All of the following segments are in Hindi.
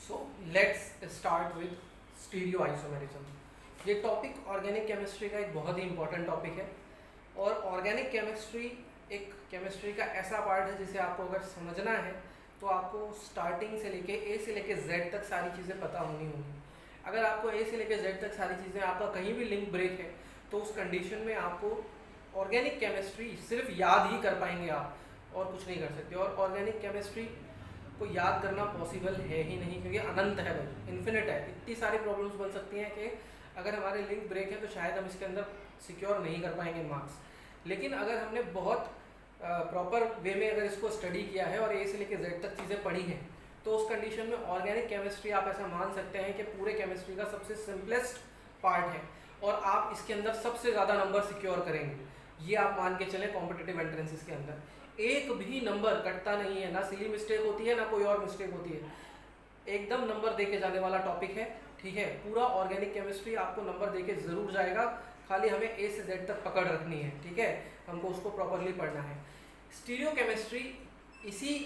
So let's start with stereo isomerism. ये टॉपिक ऑर्गेनिक केमिस्ट्री का एक बहुत ही इंपॉर्टेंट टॉपिक है और ऑर्गेनिक केमिस्ट्री एक केमिस्ट्री का ऐसा पार्ट है जिसे आपको अगर समझना है तो आपको स्टार्टिंग से लेके ए से लेके जेड तक सारी चीज़ें पता होनी होंगी। अगर आपको ए से लेके जेड तक सारी चीज़ें आपका कहीं भी लिंक ब्रेक है तो उस कंडीशन में आपको ऑर्गेनिक केमिस्ट्री सिर्फ याद ही कर पाएंगे आप और कुछ नहीं कर सकते। और ऑर्गेनिक केमिस्ट्री को याद करना पॉसिबल है ही नहीं क्योंकि अनंत है भाई, इन्फिनिट है। इतनी सारी प्रॉब्लम्स बन सकती हैं कि अगर हमारे लिंक ब्रेक है तो शायद हम इसके अंदर सिक्योर नहीं कर पाएंगे मार्क्स। लेकिन अगर हमने बहुत प्रॉपर वे में अगर इसको स्टडी किया है और ए से लेकर जेड तक चीज़ें पढ़ी हैं तो उस कंडीशन में ऑर्गेनिक केमिस्ट्री आप ऐसा मान सकते हैं कि पूरे केमिस्ट्री का सबसे सिंपलेस्ट पार्ट है और आप इसके अंदर सबसे ज़्यादा नंबर सिक्योर करेंगे। ये आप मान के चलें कॉम्पिटिटिव एंट्रेंसेस के अंदर एक भी नंबर कटता नहीं है, ना सिली मिस्टेक होती है ना कोई और मिस्टेक होती है, एकदम नंबर देके जाने वाला टॉपिक है। ठीक है, पूरा ऑर्गेनिक केमिस्ट्री आपको नंबर देके ज़रूर जाएगा, खाली हमें ए से जेड तक पकड़ रखनी है। ठीक है, हमको उसको प्रॉपरली पढ़ना है। स्टीरियो केमिस्ट्री इसी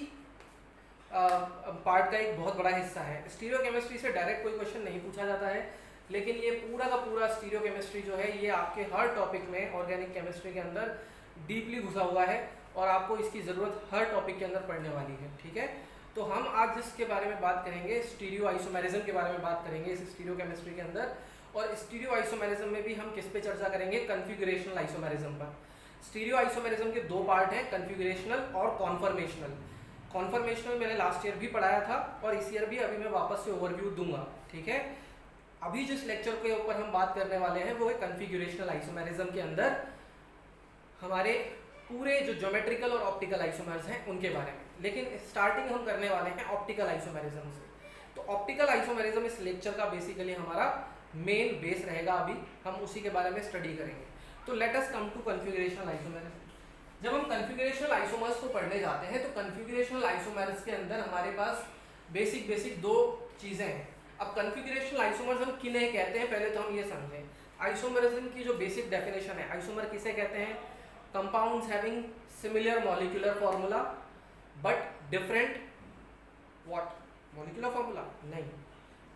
पार्ट का एक बहुत बड़ा हिस्सा है। स्टीरियो केमिस्ट्री से डायरेक्ट कोई क्वेश्चन नहीं पूछा जाता है, लेकिन ये पूरा का पूरा स्टीरियो केमिस्ट्री जो है ये आपके हर टॉपिक में ऑर्गेनिक केमिस्ट्री के अंदर डीपली घुसा हुआ है और आपको इसकी ज़रूरत हर टॉपिक के अंदर पढ़ने वाली है। ठीक है, तो हम आज जिसके बारे में बात करेंगे स्टीरियो आइसोमेरिज्म के बारे में बात करेंगे इस स्टीरियो केमिस्ट्री के अंदर। और स्टीरियो आइसोमेरिज्म में भी हम किस पे चर्चा करेंगे, कन्फिगरेशनल आइसोमेरिज्म पर। स्टीरियो आइसोमेरिज्म के दो पार्ट हैं, कन्फिगरेशनल और कॉन्फर्मेशनल। कॉन्फर्मेशनल मैंने लास्ट ईयर भी पढ़ाया था और इस ईयर भी अभी मैं वापस से ओवरव्यू दूंगा। ठीक है, अभी जिस लेक्चर के ऊपर हम बात करने वाले हैं वो है कन्फिगरेशनल आइसोमेरिज्म के अंदर हमारे पूरे जो ज्योमेट्रिकल और ऑप्टिकल आइसोमर्स हैं उनके बारे में। लेकिन स्टार्टिंग हम करने वाले हैं ऑप्टिकल आइसोमेरिज्म से। तो ऑप्टिकल आइसोमेरिज्म इस लेक्चर का बेसिकली हमारा मेन बेस रहेगा, अभी हम उसी के बारे में स्टडी करेंगे। तो let us come to configurational isomerism. जब हम कन्फिगरेशनल आइसोमर्स को पढ़ने जाते हैं तो कन्फिगरेशनल आइसोमर्स के अंदर हमारे पास बेसिक दो चीज़ें हैं। अब कन्फिगरेशनल आइसोमर्स हम किन्हें कहते हैं पहले तो हम ये समझें। आइसोमेरिज्म की जो बेसिक डेफिनेशन है, आइसोमर किसे कहते हैं, compounds having similar molecular formula but different what molecular formula नहीं,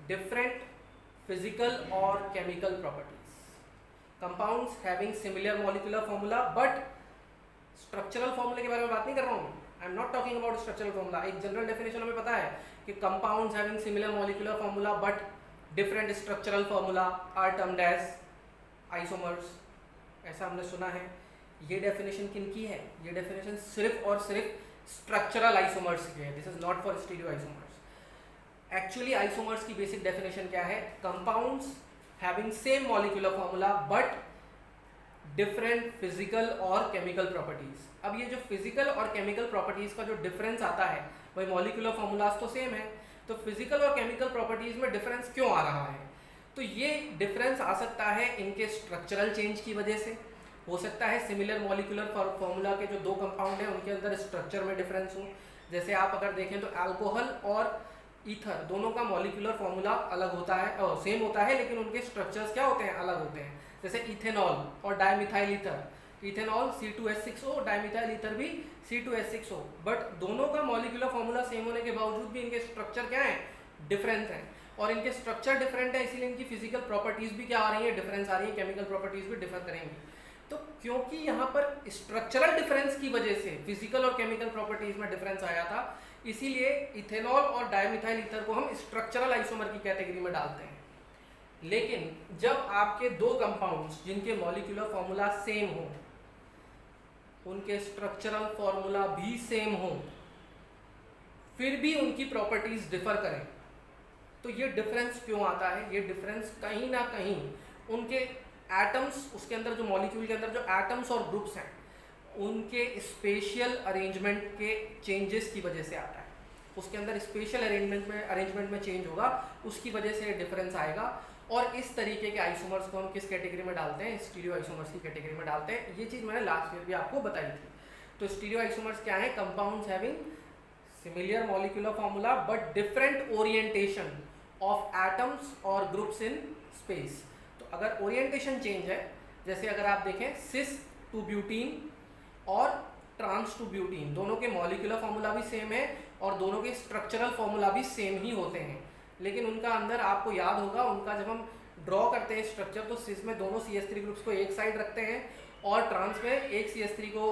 डिफरेंट फिजिकल और chemical properties. Compounds having similar molecular formula but structural फॉर्मूले के बारे में बात नहीं कर रहा हूँ, I am not talking about structural formula. एक जनरल डेफिनेशन हमें पता है कि compounds having similar molecular formula but different structural formula are termed as isomers, ऐसा हमने सुना है। ये डेफिनेशन किन की है, ये डेफिनेशन सिर्फ और सिर्फ स्ट्रक्चरल आइसोमर्स की है, this is not for stereo isomers. Actually isomers की बेसिक डेफिनेशन क्या है, compounds having same molecular formula but different physical और केमिकल प्रॉपर्टीज। अब ये जो फिजिकल और केमिकल प्रॉपर्टीज का जो डिफरेंस आता है, भाई मॉलिक्यूलर फॉर्मूलाज तो सेम है, तो फिजिकल और केमिकल प्रॉपर्टीज में डिफरेंस क्यों आ रहा है, तो ये डिफरेंस आ सकता है इनके स्ट्रक्चरल चेंज की वजह से, हो सकता है सिमिलर मॉलिक्यूलर फॉर्मूला के जो दो कंपाउंड हैं उनके अंदर स्ट्रक्चर में डिफरेंस हो। जैसे आप अगर देखें तो अल्कोहल और ईथर दोनों का मॉलिक्यूलर फॉर्मूला अलग होता है और सेम होता है, लेकिन उनके स्ट्रक्चर्स क्या होते हैं, अलग होते हैं। जैसे इथेनॉल और dimethyl ether, ethanol C2H6O, dimethyl ether भी C2H6O, बट दोनों का मॉलिक्यूलर फॉर्मूला सेम होने के बावजूद भी इनके स्ट्रक्चर क्या है, डिफरेंट है। और इनके स्ट्रक्चर डिफरेंट है इसीलिए इनकी फिजिकल प्रॉपर्टीज भी क्या आ रही है, डिफरेंस आ रही है, केमिकल प्रॉपर्टीज भी डिफर करेंगी। तो क्योंकि यहाँ पर स्ट्रक्चरल डिफरेंस की वजह से फिजिकल और केमिकल प्रॉपर्टीज में डिफरेंस आया था, इसीलिए इथेनॉल और डाइमिथाइल ईथर को हम स्ट्रक्चरल आइसोमर की कैटेगरी में डालते हैं। लेकिन जब आपके दो कंपाउंड्स जिनके मॉलिक्यूलर फॉर्मूला सेम हो, उनके स्ट्रक्चरल फॉर्मूला भी सेम हो, फिर भी उनकी प्रॉपर्टीज डिफर करें, तो ये डिफरेंस क्यों आता है, ये डिफरेंस कहीं ना कहीं उनके एटम्स, उसके अंदर जो मॉलिक्यूल के अंदर जो एटम्स और ग्रुप्स हैं उनके स्पेशियल अरेंजमेंट के चेंजेस की वजह से आता है। उसके अंदर स्पेशल अरेंजमेंट में चेंज होगा, उसकी वजह से डिफरेंस आएगा। और इस तरीके के आइसोमर्स को हम किस कैटेगरी में डालते हैं, स्टीरियो आइसोमर्स की कैटेगरी में डालते हैं। ये चीज़ मैंने लास्ट ईयर भी आपको बताई थी। तो स्टीरियो आइसोमर्स क्या है, compounds having similar molecular formula but different orientation of atoms और ग्रुप्स इन स्पेस। तो अगर ओरिएंटेशन चेंज है, जैसे अगर आप देखें सिस टू ब्यूटीन और ट्रांस टू ब्यूटीन, दोनों के मॉलिक्यूलर फॉर्मूला भी सेम है और दोनों के स्ट्रक्चरल फॉर्मूला भी सेम ही होते हैं, लेकिन उनका अंदर आपको याद होगा उनका जब हम ड्रॉ करते हैं स्ट्रक्चर तो सिस में दोनों CH3 ग्रुप्स को एक साइड रखते हैं और ट्रांस में एक CH3 को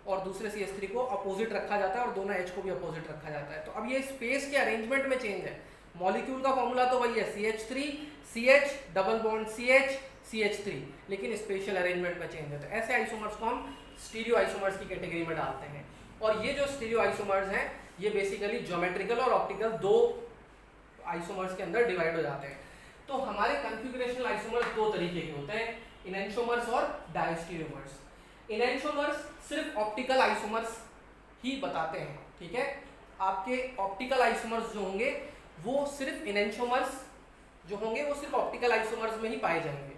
और दूसरे CH3 को अपोजिट रखा जाता है और दोनों H को भी अपोजिट रखा जाता है। तो अब ये स्पेस के अरेंजमेंट में चेंज है। मॉलिक्यूल का फॉर्मूला तो वही है CH3 CH double bond CH CH3, लेकिन स्पेशल अरेंजमेंट में चेंज है। तो ऐसे आइसोमर्स को हम स्टीरियो आइसोमर्स की कैटेगरी में डालते हैं। और ये जो स्टीरियो आइसोमर्स हैं ये बेसिकली ज्योमेट्रिकल और ऑप्टिकल दो आइसोमर्स के अंदर डिवाइड हो जाते हैं। तो हमारे कॉन्फ़िगरेशनल आइसोमर्स दो तरीके के होते हैं, इनैंशियोमर्स और डायस्टीरियोमर्स। इनैंशियोमर्स सिर्फ ऑप्टिकल आइसोमर्स ही बताते हैं, ठीक है। आपके ऑप्टिकल आइसोमर्स जो होंगे वो सिर्फ इनैंशियोमर्स जो होंगे वो सिर्फ ऑप्टिकल आइसोमर्स में ही पाए जाएंगे,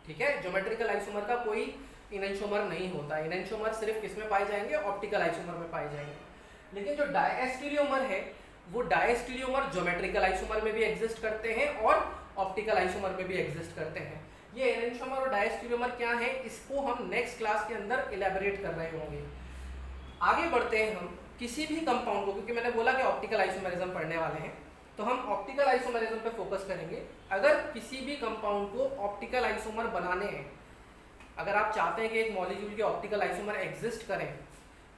ठीक है। ज्योमेट्रिकल आइसोमर का कोई इनैंशियोमर नहीं होता। इनैंशियोमर सिर्फ किस में पाए जाएंगे? ऑप्टिकल आइसोमर में पाए जाएंगे। लेकिन जो डायस्टीरियोमर है वो डायस्टीरियोमर ज्योमेट्रिकल आइसोमर में भी एग्जिस्ट करते हैं और ऑप्टिकल आइसोमर में भी एग्जिस्ट करते हैं। ये इनैंशियोमर और डायस्टीरियोमर क्या है इसको हम नेक्स्ट क्लास के अंदर इलेबोरेट कर रहे होंगे। आगे बढ़ते हैं हम किसी भी कंपाउंड को, क्योंकि मैंने बोला कि ऑप्टिकल आइसोमेरिज्म पढ़ने वाले हैं तो हम ऑप्टिकल आइसोमेरिज्म पे फोकस करेंगे। अगर किसी भी कंपाउंड को ऑप्टिकल आइसोमर बनाने हैं, अगर आप चाहते हैं कि एक मॉलिक्यूल के ऑप्टिकल आइसोमर एग्जिस्ट करें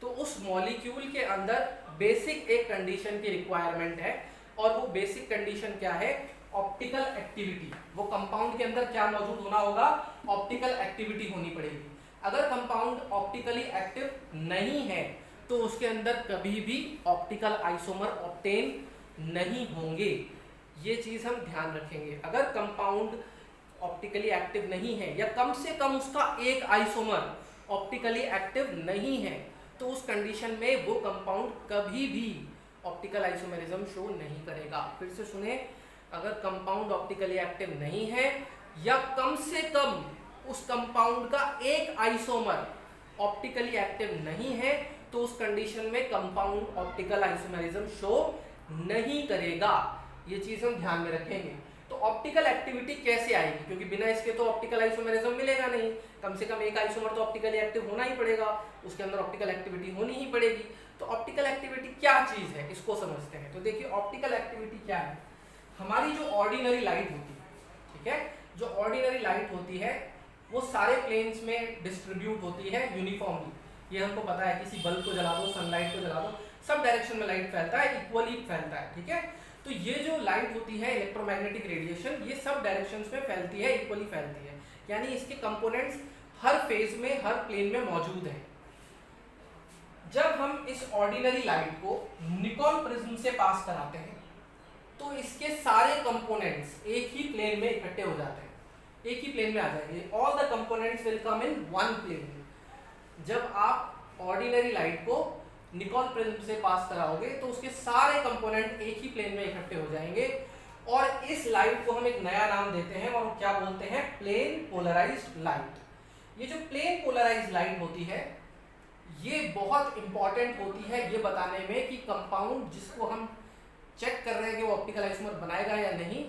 तो उस मॉलिक्यूल के अंदर बेसिक एक कंडीशन की रिक्वायरमेंट है और वो बेसिक कंडीशन क्या है? Optical activity. वो कंपाउंड के अंदर क्या मौजूद होना होगा? ऑप्टिकल एक्टिविटी होनी पड़ेगी। अगर कंपाउंड ऑप्टिकली एक्टिव नहीं है तो उसके अंदर कभी भी ऑप्टिकल आइसोमर ऑब्टेन नहीं होंगे। ये चीज हम ध्यान रखेंगे। अगर कंपाउंड ऑप्टिकली एक्टिव नहीं है या कम से कम उसका एक आइसोमर ऑप्टिकली एक्टिव नहीं है तो उस कंडीशन में वो कंपाउंड कभी भी ऑप्टिकल आइसोमेरिज्म शो नहीं करेगा। फिर से सुने, अगर कंपाउंड ऑप्टिकली एक्टिव नहीं है या कम से कम उस कंपाउंड का एक आइसोमर ऑप्टिकली एक्टिव नहीं है तो उस कंडीशन में कंपाउंड ऑप्टिकल आइसोमेरिज्म शो नहीं करेगा। ये चीज हम ध्यान में रखेंगे। तो ऑप्टिकल एक्टिविटी कैसे आएगी? क्योंकि बिना इसके तो ऑप्टिकल आइसोमेरिज्म मिलेगा नहीं। कम से कम एक आइसोमर तो ऑप्टिकली एक्टिव होना ही पड़ेगा, उसके अंदर ऑप्टिकल एक्टिविटी होनी ही पड़ेगी। तो ऑप्टिकल एक्टिविटी क्या चीज है इसको समझते हैं। तो देखिए ऑप्टिकल एक्टिविटी क्या है। हमारी जो ऑर्डिनरी लाइट होती है, ठीक है, जो ऑर्डिनरी लाइट होती है वो सारे प्लेन्स में डिस्ट्रीब्यूट होती है यूनिफॉर्मली। ये हमको पता है, किसी बल्ब को जला दो, सनलाइट को जला दो, सब डायरेक्शन में लाइट फैलता है, इक्वली फैलता है, ठीक है। तो ये जो लाइट होती है इलेक्ट्रोमैग्नेटिक रेडिएशन, ये सब डायरेक्शंस में फैलती है, इक्वली फैलती है, यानी इसके कंपोनेंट्स हर फेज में, हर प्लेन में मौजूद हैं। जब हम इस ऑर्डिनरी लाइट को निकॉन प्रिज्म से पास कराते हैं तो इसके सारे कंपोनेंट्स एक ही प्लेन में इकट्ठे हो जाते हैं, एक ही प्लेन में आ जाएंगे। All the components will come in one plane. जब आप ऑर्डिनरी लाइट को निकॉन प्रिज्म से पास कराओगे तो उसके सारे कंपोनेंट एक ही प्लेन में इकट्ठे हो जाएंगे और इस लाइट को हम एक नया नाम देते हैं और क्या बोलते हैं? Plane polarised light. ये जो प्लेन पोलराइज्ड लाइट होती है ये बहुत इंपॉर्टेंट होती है ये बताने में कि कंपाउंड जिसको हम चेक कर रहे हैं कि वो ऑप्टिकल आइसोमर बनाएगा या नहीं,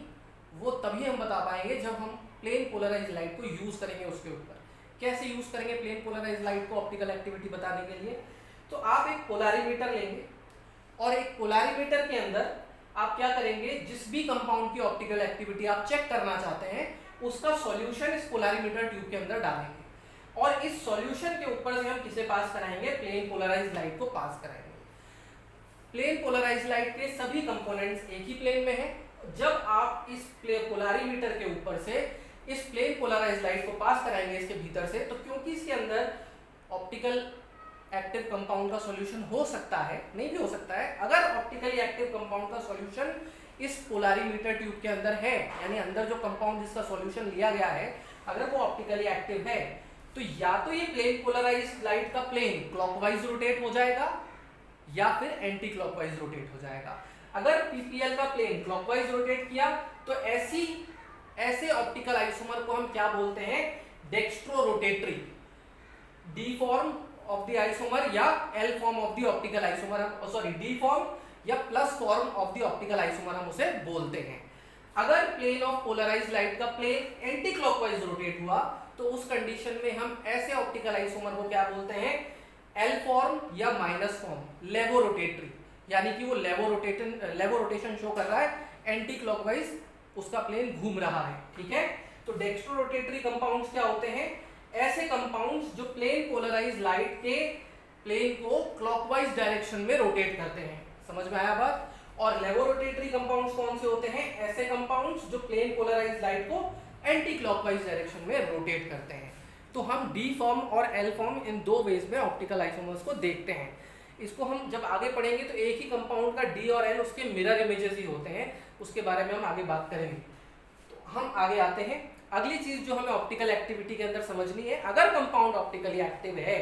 वो तभी हम बता पाएंगे जब हम प्लेन पोलराइज्ड लाइट को यूज करेंगे उसके ऊपर। कैसे यूज करेंगे प्लेन पोलराइज्ड लाइट को ऑप्टिकल एक्टिविटी बताने के लिए? तो आप एक पोलैरिमीटर लेंगे और एक पोलैरिमीटर के अंदर आप क्या करेंगे, जिस भी कंपाउंड की ऑप्टिकल एक्टिविटी आप चेक करना चाहते हैं उसका सॉल्यूशन इस पोलैरिमीटर ट्यूब के अंदर डालेंगे और इस सॉल्यूशन के ऊपर से हम किसे पास कराएंगे? प्लेन पोलराइज्ड लाइट को पास कराएंगे। प्लेन पोलराइज्ड लाइट के सभी कंपोनेंट्स एक ही प्लेन में हैं। जब आप इस पोलैरिमीटर के ऊपर से इस प्लेन पोलराइज्ड लाइट को पास कराएंगे इसके भीतर से, तो क्योंकि इसके अंदर ऑप्टिकल एक्टिव कंपाउंड का सॉल्यूशन हो सकता है, नहीं भी हो सकता है, अगर ऑप्टिकली एक्टिव कंपाउंड का सॉल्यूशन इस पोलैरिमीटर ट्यूब के अंदर है, यानी अंदर जो कंपाउंड जिसका सॉल्यूशन लिया गया है अगर वो ऑप्टिकली एक्टिव है तो या तो ये प्लेन पोलराइज्ड लाइट का प्लेन क्लॉकवाइज रोटेट हो जाएगा या फिर एंटी क्लॉकवाइज रोटेट हो जाएगा। अगर पीपीएल का प्लेन क्लॉकवाइज रोटेट किया तो ऐसे ऑप्टिकल आइसोमर को हम क्या बोलते हैं? Dextro rotatory. D form of the isomer या L form of the optical isomer, sorry D form या plus form of the optical isomer हम उसे बोलते हैं। अगर प्लेन ऑफ पोलराइज्ड लाइट का प्लेन एंटी क्लॉकवाइज रोटेट हुआ तो उस कंडीशन में हम ऐसे ऑप्टिकल आइसोमर को क्या बोलते हैं? एल फॉर्म या माइनस फॉर्म, लेवो रोटेटरी, यानी कि वो लेवो रोटेशन शो कर रहा है, एंटी क्लॉकवाइज उसका प्लेन घूम रहा है, ठीक है। तो डेक्स्ट्रो रोटेटरी कंपाउंड्स क्या होते हैं? ऐसे कंपाउंड्स जो प्लेन पोलराइज लाइट के प्लेन को क्लॉकवाइज डायरेक्शन में रोटेट करते हैं। समझ में आया बात? और लेवोरोटेटरी कंपाउंड्स कौन से होते हैं? ऐसे कंपाउंड्स जो प्लेन पोलराइज लाइट को एंटी क्लॉकवाइज डायरेक्शन में रोटेट करते हैं। तो हम डी फॉर्म और एल फॉर्म इन दो वेज में ऑप्टिकल आइसोमर्स को देखते हैं। इसको हम जब आगे पढ़ेंगे तो एक ही कंपाउंड का डी और एल उसके मिरर इमेजेस ही होते हैं, उसके बारे में हम आगे बात करेंगे। तो हम आगे आते हैं। अगली चीज जो हमें ऑप्टिकल एक्टिविटी के अंदर समझनी है, अगर कंपाउंड ऑप्टिकली एक्टिव है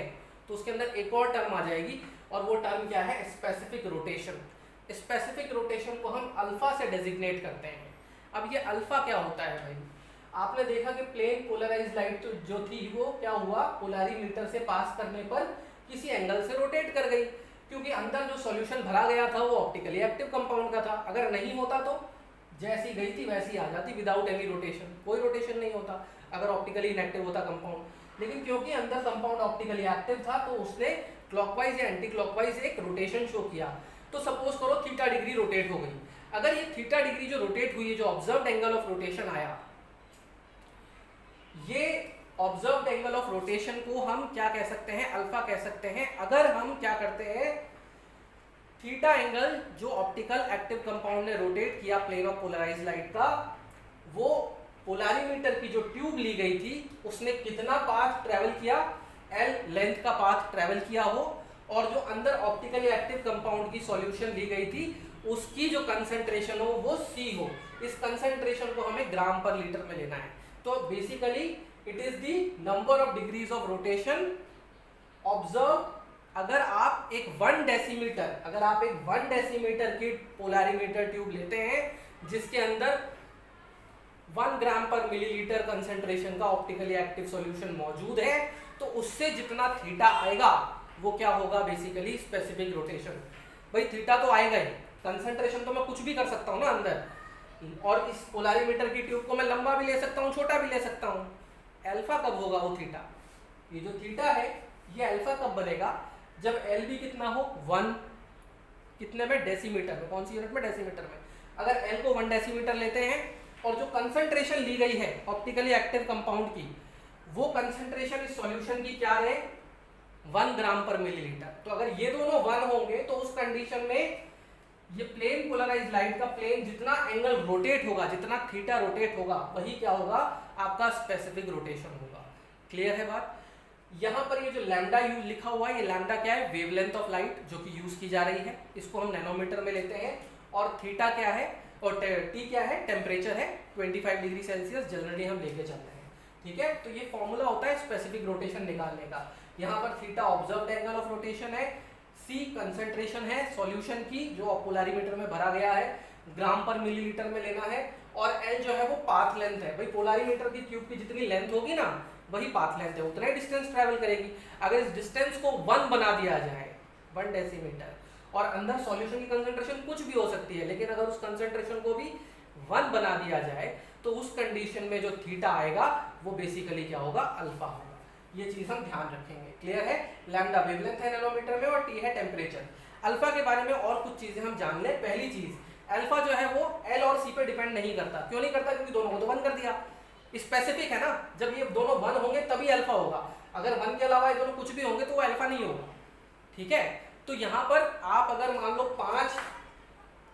तो उसके अंदर एक और टर्म आ जाएगी, और वो टर्म क्या है? Specific rotation. स्पेसिफिक रोटेशन को हम अल्फा से डेजिग्नेट करते हैं। अब ये अल्फा क्या होता है भाई? आपने देखा कि प्लेन पोलराइज लाइट तो जो थी वो क्या हुआ, पोलैरिमीटर से पास करने पर किसी एंगल से रोटेट कर गई, क्योंकि अंदर जो सॉल्यूशन भरा गया था वो ऑप्टिकली एक्टिव कंपाउंड का था। अगर नहीं होता तो जैसी गई थी वैसी आ जाती विदाउट एनी रोटेशन, कोई रोटेशन नहीं होता अगर ऑप्टिकली इनएक्टिव होता कंपाउंड। लेकिन क्योंकि अंदर कंपाउंड ऑप्टिकली एक्टिव था तो उसने क्लॉकवाइज या एंटी क्लॉकवाइज एक रोटेशन शो किया। तो सपोज करो थीटा डिग्री रोटेट हो गई। अगर ये थीटा डिग्री जो रोटेट हुई है, जो ऑब्जर्व्ड एंगल ऑफ रोटेशन आया, ये ऑब्जर्व्ड एंगल ऑफ रोटेशन को हम क्या कह सकते हैं? अल्फा कह सकते हैं। अगर हम क्या करते हैं, थीटा एंगल जो ऑप्टिकल एक्टिव कंपाउंड ने रोटेट किया प्लेन ऑफ पोलराइज लाइट का, वो पोलैरिमीटर की जो ट्यूब ली गई थी उसने कितना पाथ ट्रेवल किया? एल लेंथ का पाथ ट्रेवल किया हो, और जो अंदर ऑप्टिकली एक्टिव कंपाउंड की सॉल्यूशन ली गई थी उसकी जो कंसंट्रेशन हो वो सी हो। इस कंसंट्रेशन को हमें ग्राम पर लीटर में लेना है। तो basically it is the number of degrees of rotation observe. अगर आप एक 1 डेसीमीटर की पोलैरिमीटर ट्यूब लेते हैं जिसके अंदर 1 ग्राम पर मिलीलीटर कंसंट्रेशन का ऑप्टिकली एक्टिव सॉल्यूशन मौजूद है, तो उससे जितना थीटा आएगा वो क्या होगा? Basically specific rotation. भाई थीटा तो आएगा ही, कंसंट्रेशन तो मैं कुछ भी कर सकता हूँ ना अंदर, और इस पोलैरिमीटर की ट्यूब को मैं लंबा भी ले सकता हूँ, छोटा भी ले सकता हूँ। अल्फा कब होगा वो थीटा? ये जो थीटा है ये अल्फा कब बनेगा? जब एल भी कितना हो? 1 कितने में? डेसीमीटर में। कौन सी यूनिट में? डेसीमीटर में। अगर एल को 1 डेसीमीटर लेते हैं और जो कंसंट्रेशन ली गई है ऑप्टिकली एक्टिव कंपाउंड की, वो कंसंट्रेशन इस सॉल्यूशन की क्या है? 1 ग्राम पर मिलीलीटर। तो अगर ये दोनों 1 होंगे तो उस कंडीशन में ये प्लेन पोलराइज लाइट का प्लेन जितना एंगल रोटेट होगा, जितना थीटा रोटेट होगा, वही क्या होगा? आपका स्पेसिफिक रोटेशन होगा। क्लियर है बात? यहाँ पर ये जो लैम्डा यूज लिखा हुआ है, ये लैम्डा क्या है? वेवलेंथ ऑफ लाइट जो कि यूज की जा रही है। इसको हम नैनोमीटर में लेते हैं। और थीटा क्या है और टी क्या है? टेम्परेचर है 25 डिग्री सेल्सियस जनरली हम लेके चलते हैं, ठीक है। तो ये फॉर्मूला होता है स्पेसिफिक रोटेशन निकालने का। यहाँ पर theta observed angle of rotation है, सी कंसंट्रेशन है सॉल्यूशन की जो पोलैरिमीटर में भरा गया है, ग्राम पर मिलीलीटर में लेना है, और एल जो है वो पाथ लेंथ है। भाई पोलैरिमीटर की ट्यूब की जितनी लेंथ होगी ना वही पाथ लेंथ है, उतना ही डिस्टेंस ट्रैवल करेगी। अगर इस डिस्टेंस को 1 बना दिया जाए, 1 डेसीमीटर, और अंदर सॉल्यूशन की कंसंट्रेशन कुछ भी हो सकती है, लेकिन अगर उस कंसंट्रेशन को भी 1 बना दिया जाए तो उस कंडीशन में जो थीटा आएगा वो बेसिकली क्या होगा? अल्फा होगा। ये चीज हम ध्यान रखेंगे। क्लियर है? लैम्डा वेवलेंथ है नैनोमीटर में और टी है टेम्परेचर। अल्फा के बारे में और कुछ चीजें हम जान ले। पहली चीज, अल्फा जो है वो एल और सी पे डिपेंड नहीं करता। क्यों नहीं करता? क्योंकि दोनों को तो 1 कर दिया। स्पेसिफिक है ना, जब ये दोनों 1 होंगे तभी अल्फा होगा। अगर 1 के अलावा ये दोनों कुछ भी होंगे तो वो अल्फा नहीं होगा, ठीक है। तो यहाँ पर आप अगर मान लो 5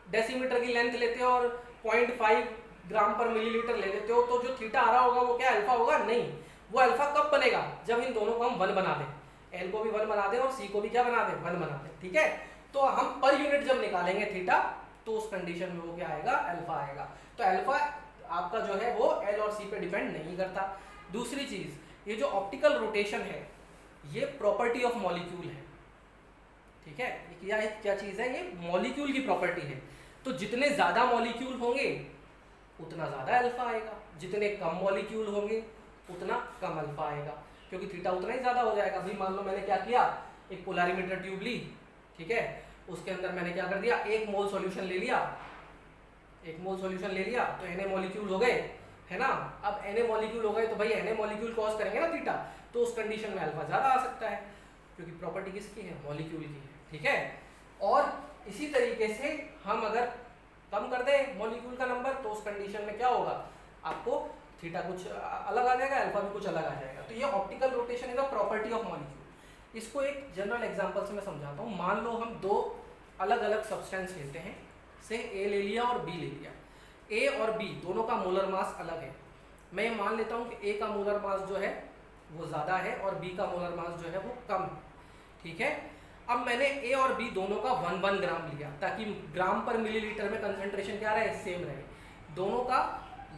डेसीमीटर की लेंथ लेते हो और 0.5 ग्राम पर मिलीलीटर ले लेते हो, तो जो थीटा आ रहा होगा वो क्या अल्फा होगा? नहीं। वो अल्फा कब बनेगा? जब इन दोनों को हम 1 बना दें, एल को भी 1 बना दें और सी को भी क्या बना दें? 1 बना दें, ठीक है। तो हम पर यूनिट जब निकालेंगे थीटा तो उस कंडीशन में वो क्या आएगा? अल्फा आएगा। तो अल्फा आपका जो है वो एल और सी पे डिपेंड नहीं करता। दूसरी चीज, ये जो ऑप्टिकल रोटेशन है ये प्रॉपर्टी ऑफ मॉलिक्यूल है, ठीक है। क्या चीज है? ये मॉलिक्यूल की प्रॉपर्टी है। तो जितने ज्यादा मॉलिक्यूल होंगे उतना ज्यादा अल्फा आएगा, जितने कम मॉलिक्यूल होंगे उतना कम अल्फा आएगा, क्योंकि थीटा उतना ही ज्यादा हो जाएगा। अभी मान लो मैंने क्या किया, एक पोलैरिमीटर ट्यूब ली, ठीक है, उसके अंदर मैंने क्या कर दिया, 1 मोल सॉल्यूशन ले लिया, 1 मोल सॉल्यूशन ले लिया तो Na मॉलिक्यूल हो गए, है ना। अब Na मॉलिक्यूल हो गए तो भाई Na मॉलिक्यूल कॉज करेंगे ना थीटा, तो उस कंडीशन में अल्फा ज्यादा आ सकता है, क्योंकि प्रॉपर्टी किसकी है? मॉलिक्यूल की है, ठीक है। और इसी तरीके से हम अगर कम कर दे मॉलिक्यूल का नंबर तो उस कंडीशन में क्या होगा, आपको थीटा कुछ अलग आ जाएगा, अल्फा भी कुछ अलग आ जाएगा। तो ये optical rotation is a property of molecule. इसको एक जनरल एग्जांपल से मैं समझाता हूँ। मान लो हम दो अलग अलग सब्सटेंस लेते हैं, से ए ले लिया और बी ले लिया। ए और बी दोनों का मोलर मास अलग है। मैं मान लेता हूँ कि ए का मोलर मास जो है वो ज़्यादा है और बी का मोलर मास जो है वो कम है, ठीक है। अब मैंने ए और बी दोनों का 1-1 ग्राम लिया ताकि ग्राम पर मिलीलीटर में कंसंट्रेशन क्या रहे, सेम रहे। दोनों का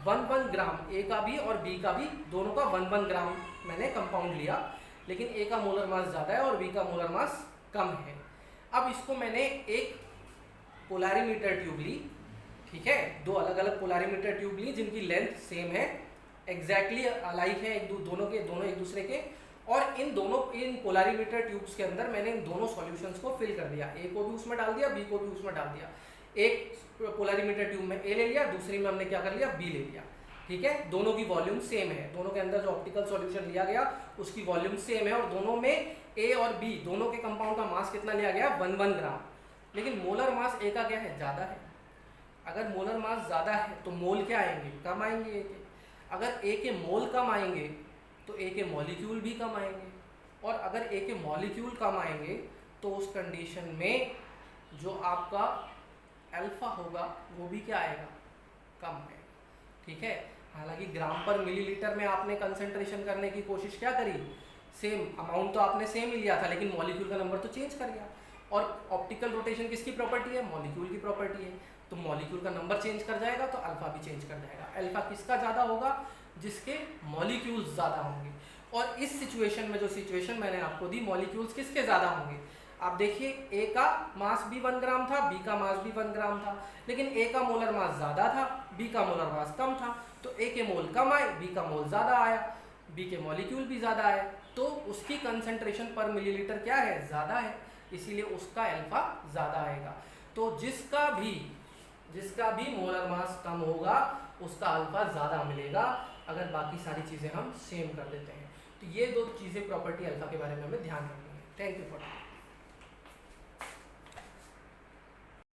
1-1 ग्राम, ए का भी और बी का भी, दोनों का 1-1 ग्राम मैंने कंपाउंड लिया, लेकिन ए का मोलर मास ज़्यादा है और बी का मोलर मास कम है। अब इसको मैंने एक पोलैरिमीटर ट्यूब ली, ठीक है, दो अलग अलग पोलैरिमीटर ट्यूब ली जिनकी लेंथ सेम है, एग्जैक्टली अलाइक है दोनों एक दूसरे के, और इन पोलैरिमीटर ट्यूब्स के अंदर मैंने इन दोनों सॉल्यूशंस को फिल कर दिया। ए को भी उसमें डाल दिया, बी को भी उसमें डाल दिया। एक पोलैरिमीटर ट्यूब में ए ले लिया, दूसरी में हमने क्या कर लिया, बी ले लिया, ठीक है। दोनों की वॉल्यूम सेम है, दोनों के अंदर जो ऑप्टिकल सॉल्यूशन लिया गया उसकी वॉल्यूम सेम है, और दोनों में ए और बी दोनों के कंपाउंड का मास कितना लिया गया, 1-1 ग्राम। लेकिन मोलर मास ए का क्या है, ज़्यादा है। अगर मोलर मास ज़्यादा है तो मोल क्या आएंगे, कम आएंगे ए के। अगर ए के मोल कम आएंगे तो ए के मॉलिक्यूल भी कम आएंगे, और अगर ए के मॉलिक्यूल कम आएंगे तो उस कंडीशन में जो आपका अल्फा होगा वो भी क्या आएगा, कम आएगा, ठीक है। हालांकि ग्राम पर मिलीलीटर में आपने कंसंट्रेशन करने की कोशिश क्या करी, सेम अमाउंट तो आपने सेम ही लिया था, लेकिन मॉलिक्यूल का नंबर तो चेंज कर गया। और ऑप्टिकल रोटेशन किसकी प्रॉपर्टी है, मॉलिक्यूल की प्रॉपर्टी है। तो मॉलिक्यूल का नंबर चेंज कर जाएगा तो अल्फा भी चेंज कर जाएगा। अल्फा किसका ज़्यादा होगा, जिसके मॉलिक्यूल्स ज़्यादा होंगे। और इस सिचुएशन में जो सिचुएशन मैंने आपको दी, मॉलिक्यूल्स किसके ज़्यादा होंगे, आप देखिए ए का मास भी 1 ग्राम था, बी का मास भी 1 ग्राम था, लेकिन ए का मोलर मास ज़्यादा था, बी का मोलर मास कम था। तो ए के मोल कम आए, बी का मोल ज़्यादा आया, बी के मॉलिक्यूल भी ज़्यादा आए, तो उसकी कंसंट्रेशन पर मिलीलीटर क्या है, ज़्यादा है, इसीलिए उसका अल्फा ज़्यादा आएगा। तो जिसका भी मोलर मास कम होगा उसका अल्फा ज़्यादा मिलेगा, अगर बाकी सारी चीज़ें हम सेम कर देते हैं। तो ये दो चीज़ें प्रॉपर्टी अल्फा के बारे में हमें ध्यान रखनी है। Thank you for